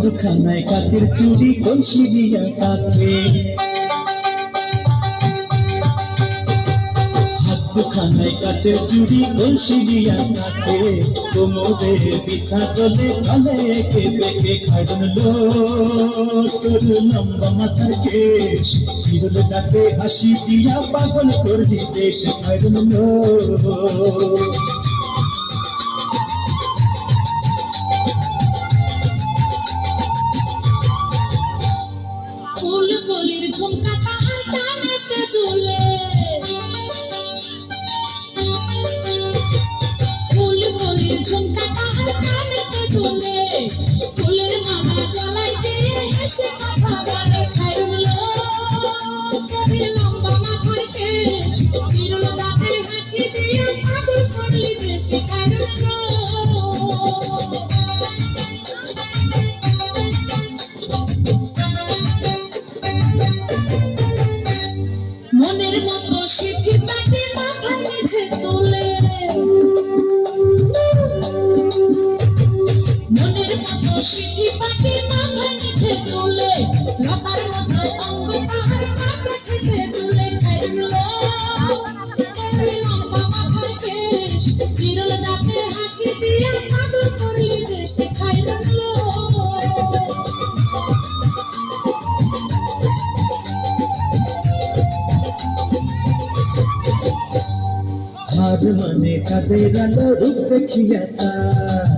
দুখানায় কাচের চুড়ি কলসি দিয়া তাকে, দুখানায় কাচের চুড়ি কলসি দিয়া তাকে, কোমরে বিছা তলে চলে একে বেঁকে খাইরন লো তোর লম্বা মাথার কেশ, চিরল দাঁতে হাসি দিয়া পাগল করলি দেশ খাইরন লো। ফুলকলির ঝুমকা তাহার কানেতে ঝুলে, ফুলকলির ঝুমকা তাহার কানেতে ঝুলে, ফুলের মালা গলায় দিয়ে হেসে কথা বলে খাইরুল লো তোর লম্বা মাথার কেশ, চিরল দাঁতের হাসি দিয়ে পাগল করলি দেশ খাইরুল লো। মনের মতো সিঁথি পাটি মাথার নিচে তুলে, মনের মতো সিঁথি পাটি মাথার নিচে তুলে, লতার মতো অঙ্গ তাহার আকাশেতে তুলে খাইরুল লো তোর লম্বা মাথার কেশ, চিরল দাঁতের হাসি দিয়া পাগল করলি দেশ খাইরুল লো। হার মানে চাঁদের আলো রূপ দেখিয়া তার,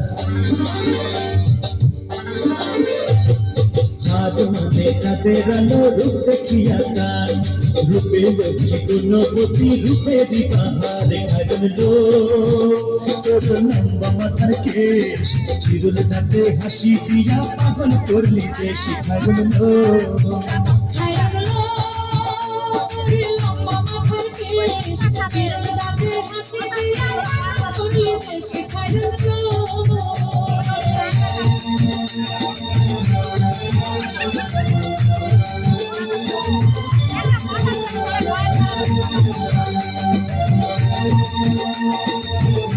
হার মানে চাঁদের আলো রূপ দেখিয়া তার, রূপে লক্ষ্মী গুণবতী রূপেরই বাহার খাইরন লো তোর লম্বা মাথার কেশ, চিরল দাঁতে হাসি দিয়া পাগল করলি দেশ খাইরন লো। খাইরুল লো তোর লম্বা মাথার কেশ, চিরল দাঁতের হাসি দিয়া পাগল করলি দেশ খাইরুল লো। Thank you.